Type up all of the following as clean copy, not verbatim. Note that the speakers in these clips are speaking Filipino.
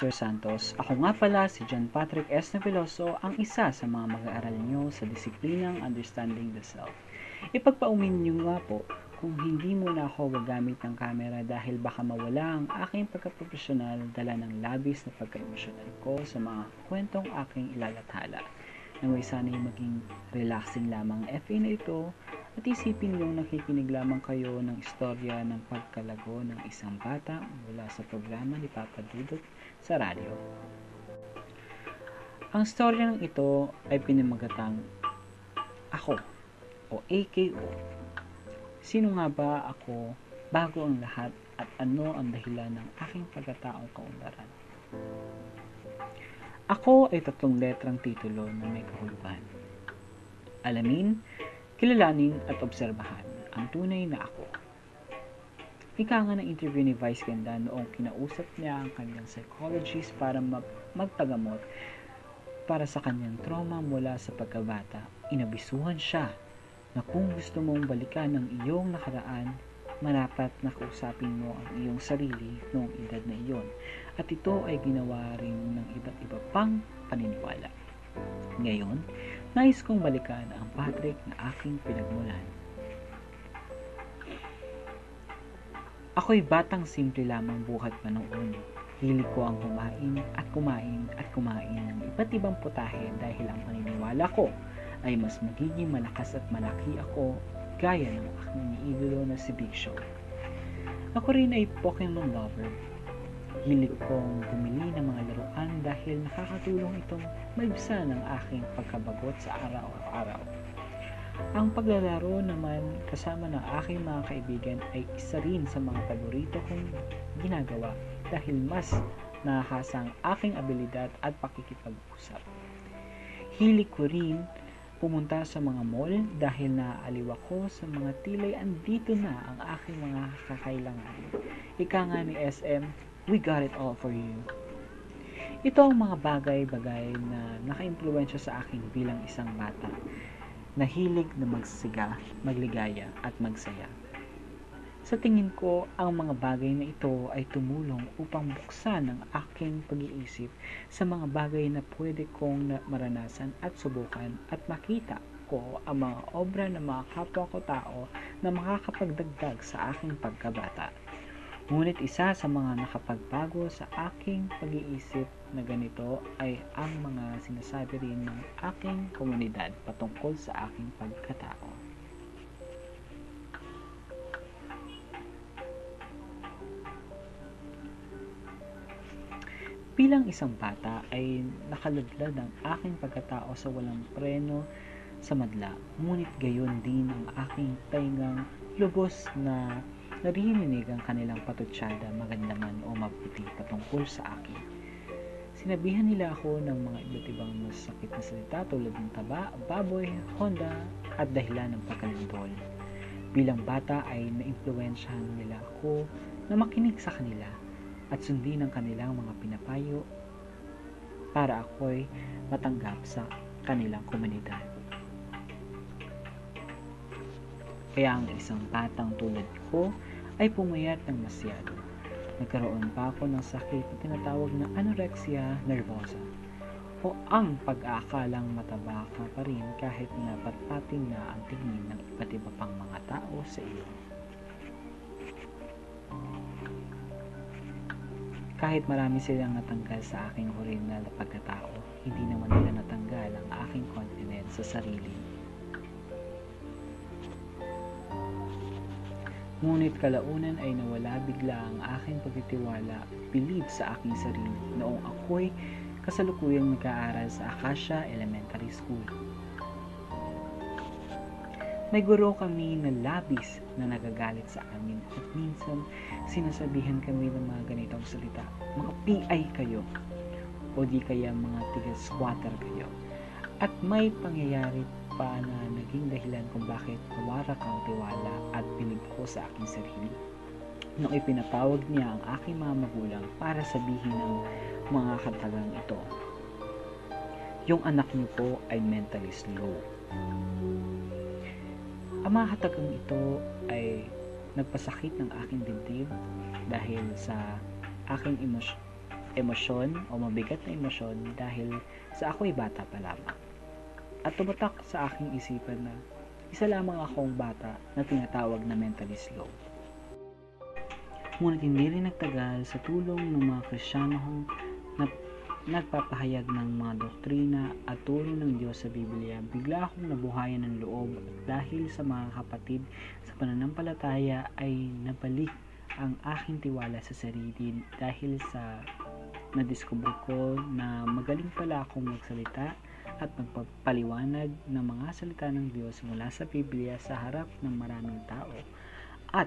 Mr. Santos. Ako nga pala si John Patrick S. Naveloso, ang isa sa mga mag-aaral nyo sa disiplinang Understanding the Self. Ipagpaumin nyo nga po kung hindi muna ako gagamit ng camera dahil baka mawala ang aking pagkaprofesyonal dala ng labis na pagka-emosyonal ko sa mga kwentong aking ilalathala. Naway sana'y maging relaxing lamang FA na ito at isipin niyong nakikinig lamang kayo ng istorya ng pagkalago ng isang bata mula sa programa ni Papa Dudut sa radyo. Ang istorya ng ito ay pinamagatang Ako o AKO. Sino nga ba ako bago ang lahat at ano ang dahilan ng aking pagkataong kaunlaran? Ako ay 3 letrang titulo na may kahulugan. Alamin, kilalanin at obserbahan ang tunay na ako. Ika nga ng interview ni Vice Ganda noong kinausap niya ang kanyang psychologist para magpagamot para sa kanyang trauma mula sa pagkabata. Inabisuhan siya na kung gusto mong balikan ang iyong nakaraan, marapat na kausapin mo ang iyong sarili noong edad na iyon. At ito ay ginawa rin ng iba't iba pang paniniwala. Ngayon, nais kong balikan ang Patrick na aking pinagmulan. Ako'y batang simple lamang buhat pa noon. Hilig ko ang kumain at kumain at kumain ng iba't ibang putahe dahil ang paniniwala ko ay mas magiging malakas at malaki ako gaya ng aking iniidolo na si Big Show. Ako rin ay Pokemon lover. Hilig kong bumili ng mga laruan dahil nakakatulong itong maibsan ang aking pagkabagot sa araw-araw. Ang paglalaro naman kasama ng aking mga kaibigan ay isa rin sa mga paborito kong ginagawa dahil mas nakakasang aking abilidad at pakikipag-usap. Hilig ko rin pumunta sa mga mall dahil naaaliw ako sa mga tilay andito na ang aking mga kakailangan. Ika nga ni SM, we got it all for you. Ito ang mga bagay-bagay na naka-impluwensya sa akin bilang isang bata na hilig na magsiga, magligaya at magsaya. Sa tingin ko, ang mga bagay na ito ay tumulong upang buksan ang aking pag-iisip sa mga bagay na pwede kong maranasan at subukan at makita ko ang mga obra ng mga kapwa ko tao na makakapagdagdag sa aking pagkabata. Ngunit isa sa mga nakapagbago sa aking pag-iisip na ganito ay ang mga sinasabi rin ng aking komunidad patungkol sa aking pagkatao. Bilang isang bata ay nakaladlad ang aking pagkatao sa walang preno sa madla, ngunit gayon din ang aking taingang lubos na naririnig ang kanilang patutsada, maganda man o mabuti patungkol sa akin. Sinabihan nila ako ng mga iba't ibang masakit na salita tulad ng taba, baboy, honda at dahilan ng pagkalindol. Bilang bata ay naimpluwensyahan nila ako na makinig sa kanila at sundin ang kanilang mga pinapayo para ako'y matanggap sa kanilang komunidad. Kaya ang isang batang tulad ko ay pumayat ng masyado. Nagkaroon pa ako ng sakit na tinatawag na anorexia nervosa o ang pag-aakalang mataba ka pa rin kahit na patpatin na ang tingin ng iba't iba pang mga tao sa iyo. Kahit marami silang natanggal sa aking original na pagkatao, hindi naman nila natanggal ang aking confidence sa sarili. Ngunit kalaunan ay nawala bigla ang aking pagtitiwala at believe sa aking sarili noong ako'y kasalukuyang nag-aaral sa Acacia Elementary School. May guro kami na labis na nagagalit sa amin at minsan sinasabihan kami ng mga ganitong salita, mga PI kayo o di kaya mga tiga-squatter kayo. At may pangyayari pa na naging dahilan kung bakit nawarak ang tiwala at bilib ko sa aking sarili. Nung ipinatawag niya ang aking mga magulang para sabihin ang mga katagang ito, yung anak niyo po ay mentally slow. Ang mga katagang ito ay nagpasakit ng aking dibdib dahil sa aking emosyon o mabigat na emosyon dahil sa ako'y bata pa lamang. At tumatak sa aking isipan na isa lamang akong bata na tinatawag na mentally slow. Ngunit hindi rin nagtagal sa tulong ng mga Kristiyanong na nagpapahayag ng mga doktrina at turo ng Diyos sa Biblia, bigla akong nabuhayan ng loob dahil sa mga kapatid sa pananampalataya ay nabalik ang aking tiwala sa sarili dahil sa nadiskubre ko na magaling pala akong magsalita at magpapaliwanag ng mga salita ng Diyos mula sa Biblia sa harap ng maraming tao. At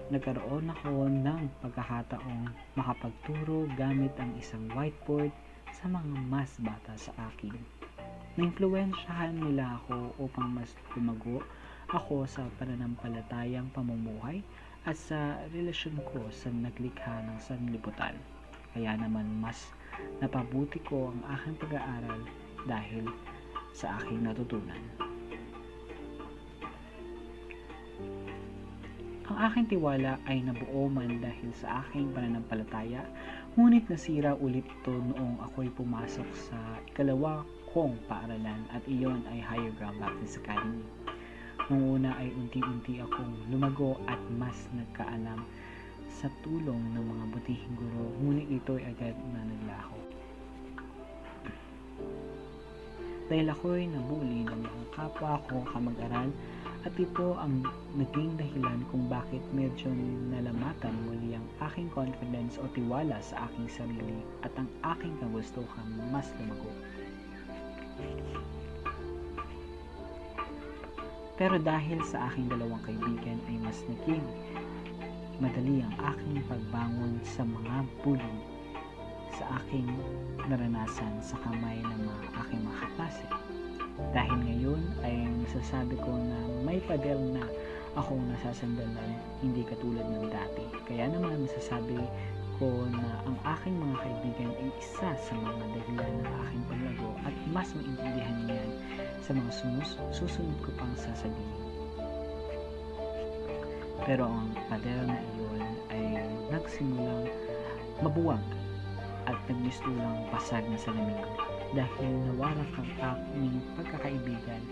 nagkaroon ako ng pagkakataong makapagturo gamit ang isang whiteboard sa mga mas bata sa akin. Naimpluwensyahan nila ako upang mas lumago ako sa pananampalatayang pamumuhay at sa relasyon ko sa naglikha ng sanlibutan. Kaya naman mas napabuti ko ang aking pag-aaral dahil sa aking natutunan. Ang aking tiwala ay nabuo man dahil sa aking pananampalataya, ngunit nasira ulit ito noong ako'y pumasok sa ikalawa kong paaralan at iyon ay Higher Ground Baptist Academy. Noong una ay unti-unti akong lumago at mas nagkaalam sa tulong ng mga butihing guro, ngunit ito ay agad na naglaho. Dahil ako'y nabuli ng mga kapwa ko kamag-aral at ito ang naging dahilan kung bakit medyo nalamatan muli ang aking confidence o tiwala sa aking sarili at ang aking kagustuhan mas lumago. Pero dahil sa aking dalawang kaibigan ay mas naging madali ang aking pagbangon sa mga bully sa aking naranasan sa kamay ng mga aking mga kaklase. Dahil ngayon ay masasabi ko na may padel na akong nasasandalan, hindi katulad ng dati. Kaya naman masasabi ko na ang aking mga kaibigan ay isa sa mga dahilan ng aking paglago at mas maintindihan niyan sa mga susunod ko pang sasabihin. Pero ang padel na iyon ay nagsimulang mabuwag at nagmistulang pasag na salamin dahil nawarak ang aking pagkakaibigan.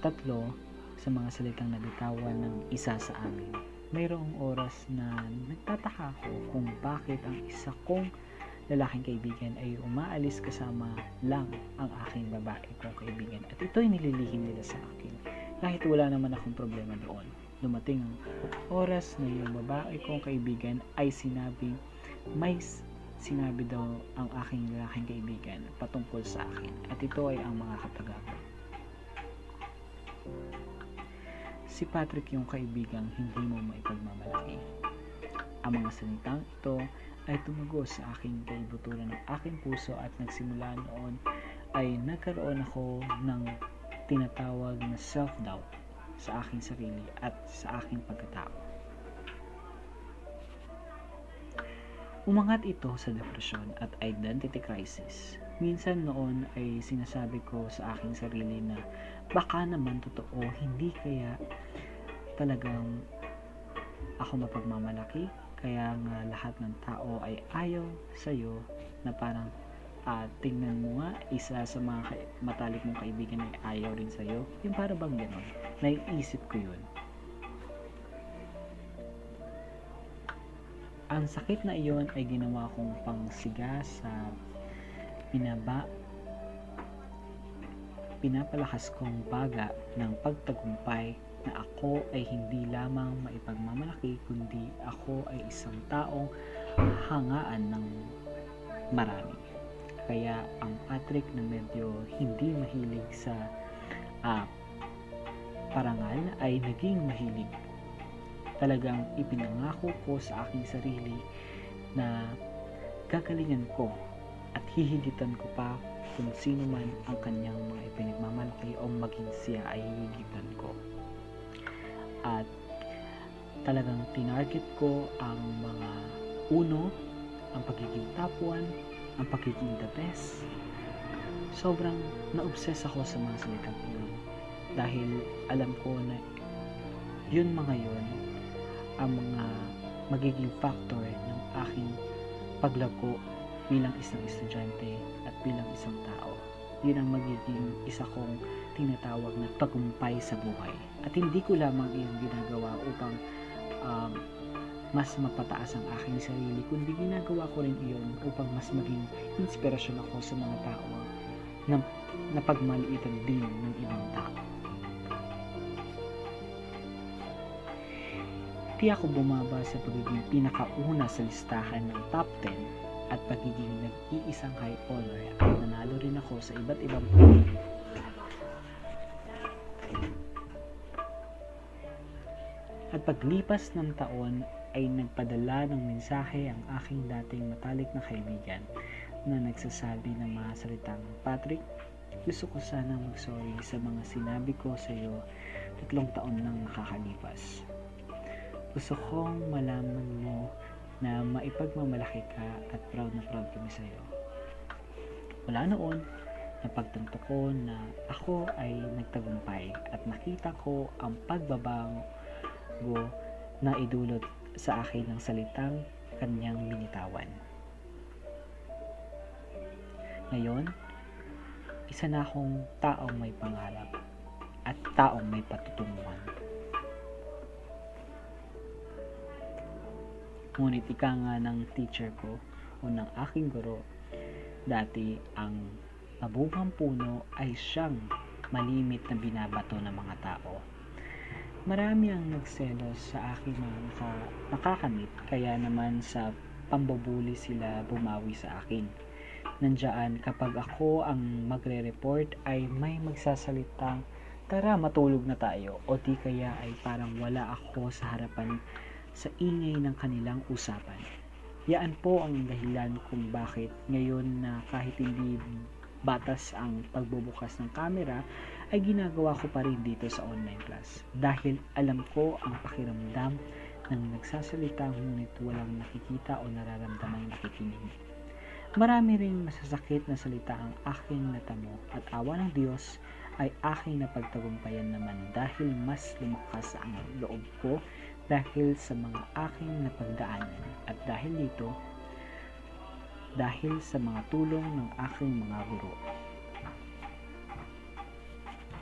3 sa mga salitang nabitawan ng isa sa amin. Mayroong oras na nagtataka ako kung bakit ang isa kong lalaking kaibigan ay umaalis kasama lang ang aking babae kong kaibigan at ito'y nililihim nila sa akin kahit wala naman akong problema doon. Dumating ang oras na yung babae kong kaibigan ay may sinabi daw ang aking lalaking kaibigan patungkol sa akin at ito ay ang mga katagalan. Si Patrick yung kaibigang hindi mo maipagmamalaki. Ang mga salitang ito ay tumago sa aking kaibuturan ng aking puso at nagsimula noon ay nagkaroon ako ng tinatawag na self-doubt sa aking sarili at sa aking pagkatao. Umangat ito sa depresyon at identity crisis. Minsan noon ay sinasabi ko sa aking sarili na baka naman totoo, hindi kaya talagang ako mapagmamalaki, kaya nga lahat ng tao ay ayaw sa'yo na parang tingnan mo nga, isa sa mga matalik mong kaibigan ay ayaw rin sa'yo. Yung para bang gano'n, naiisip ko yun. Ang sakit na iyon ay ginawa kong pangsiga sa pinapalakas kong baga ng pagtagumpay na ako ay hindi lamang maipagmamalaki kundi ako ay isang taong hangaan ng marami. Kaya ang Patrick na medyo hindi mahilig sa parangal ay naging mahilig. Talagang ipinangako ko sa aking sarili na gagalingan ko at hihigitan ko pa kung sino man ang kanyang mga ipinagmamalaki o maging siya ay hihigitan ko. At talagang tinarget ko ang mga uno, ang pagiging top 1, ang pagiging the best. Sobrang na-obsess ako sa mga salitang iyon dahil alam ko na yun mga yun ang mga magiging factor ng aking paglago bilang isang estudyante at bilang isang tao. Yun ang magiging isa kong tinatawag na tagumpay sa buhay. At hindi ko lamang iyon ginagawa upang mas mapataas ang aking sarili, kundi ginagawa ko rin iyon upang mas maging inspirasyon ako sa mga tao na napagmaliitan din ng ibang tao. Di ako bumaba sa pagiging pinakauna sa listahan ng top 10 at pagiging nag-iisang high honor at nanalo rin ako sa iba't ibang pagiging. At paglipas ng taon ay nagpadala ng mensahe ang aking dating matalik na kaibigan na nagsasabi ng mga salitang, "Patrick, gusto ko sanang mag-sorry sa mga sinabi ko sa iyo 3 taon nang nakakalipas. Gusto kong malaman mo na maipagmamalaki ka at proud na proud kami sa iyo." Mula noon, napagtanto ko na ako ay nagtagumpay at nakita ko ang pagbabago na idulot sa akin ng salitang kanyang binitawan. Ngayon, isa na akong taong may pangarap at taong may patutunguhan. Ngunit ika nga ng teacher ko o ng aking guro, dati ang mabugang puno ay siyang malimit na binabato ng mga tao. Marami ang nagselos sa aking mga nakakamit, kaya naman sa pambubuli sila bumawi sa akin. Nandiyan kapag ako ang magre-report ay may magsasalitang, "Tara, matulog na tayo," o di kaya ay parang wala ako sa harapan sa ingay ng kanilang usapan. Yaan po ang dahilan kung bakit ngayon na kahit hindi batas ang pagbubukas ng camera, ay ginagawa ko pa rin dito sa online class. Dahil alam ko ang pakiramdam ng nagsasalita ngunit walang nakikita o nararamdamang nakikinig. Marami ring masasakit na salita ang aking natamo at awa ng Diyos ay aking napagtagumpayan naman dahil mas lumakas ang loob ko dahil sa mga aking napagdaanan at dahil dito, dahil sa mga tulong ng aking mga guro.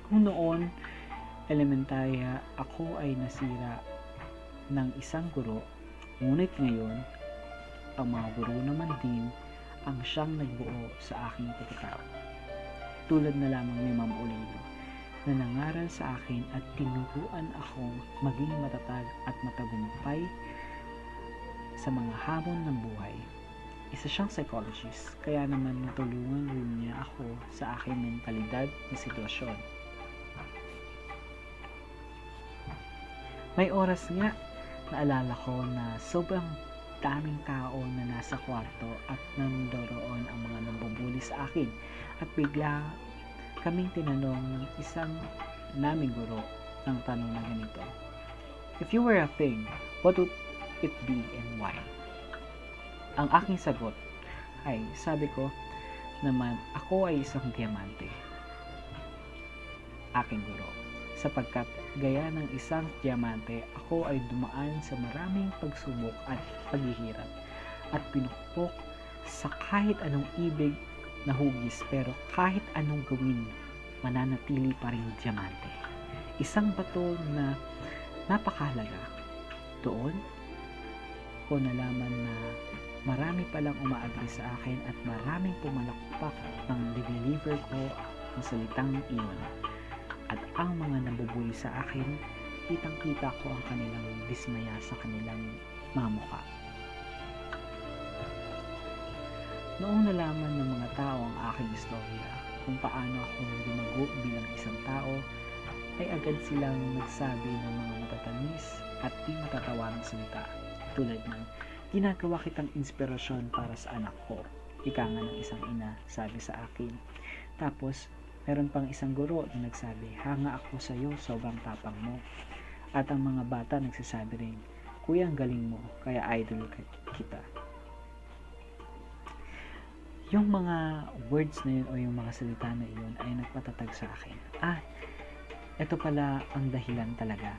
Kung noon, elementarya, ako ay nasira ng isang guro, ngunit ngayon, ang mga guro naman din ang siyang nagbuo sa aking pagkatao. Tulad na lamang ni Ma'am Olino, na nangaral sa akin at tinuruan akong maging matatag at matagumpay sa mga hamon ng buhay. Isa siyang psychologist, kaya naman natulungan rin niya ako sa aking mentalidad na sitwasyon. May oras nga, naalala ko na sobrang daming tao na nasa kwarto at nandoon ang mga nambubuli sa akin at bigla kaming tinanong ng isang naming guro ng tanong na ganito, "If you were a thing, what would it be and why?" Ang aking sagot ay, sabi ko naman, ako ay isang diamante. Aking guro, sapagkat gaya ng isang diamante, ako ay dumaan sa maraming pagsubok at paghihirap at pinukpok sa kahit anong ibig na hugis, pero kahit anong gawin, mananatili pa rin diamante. Isang bato na napakahalaga. Doon ko nalaman na marami palang umaagri sa akin at maraming pumalakpak ng deliver ko ang salitang iyon. At ang mga nabubuli sa akin, kitang-kita ko ang kanilang dismaya sa kanilang mga mukha. Noong nalaman ng mga tao ang aking istorya, kung paano ako lumago bilang isang tao, ay agad silang nagsabi ng mga matatamis at di matatawarang salita, tulad ng, "Ginagawa kitang inspirasyon para sa anak ko." Ika nga ng isang ina, sabi sa akin. Tapos, meron pang isang guro na nagsabi, "Hanga ako sa iyo, sobrang tapang mo." At ang mga bata nagsasabi rin, "Kuya, ang galing mo, kaya idol kita." Yung mga words na yun o yung mga salita na yun ay nagpatatag sa akin. Ito pala ang dahilan talaga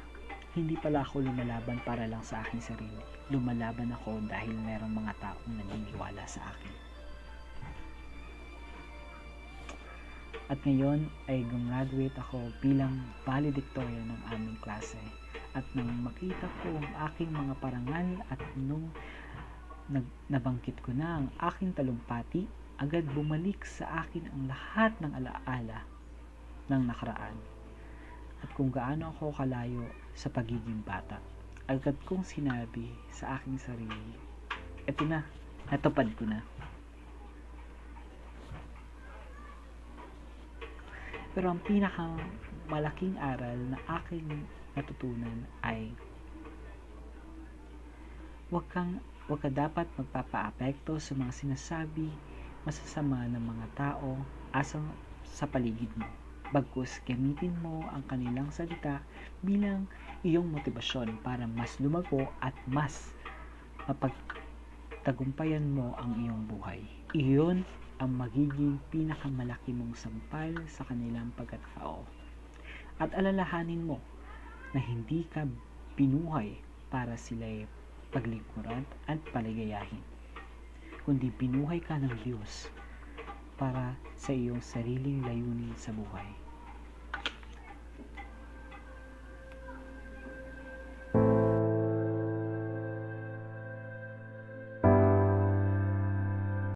Hindi pala ako lumalaban para lang sa aking sarili. Lumalaban ako dahil merong mga taong naniniwala sa akin. At ngayon ay gumraduate ako bilang valedictorian ng aming klase. At nang makita ko ang aking mga parangal at nung nabanggit ko na ang aking talumpati, agad bumalik sa akin ang lahat ng alaala ng nakaraan at kung gaano ako kalayo sa pagiging bata. Agad kong sinabi sa aking sarili, eto na, natupad ko na. Pero ang pinakamalaking aral na aking natutunan ay wag ka dapat magpapaapekto sa mga sinasabi masasama ng mga tao asang sa paligid mo. Bagkus gamitin mo ang kanilang salita bilang iyong motibasyon para mas lumago at mas mapagtagumpayan mo ang iyong buhay. Iyon ang magiging pinakamalaki mong sampal sa kanilang pagkatao. At alalahanin mo na hindi ka binuhay para sila'y paglingkuran at paligayahin, kundi binuhay ka ng Diyos para sa iyong sariling layunin sa buhay.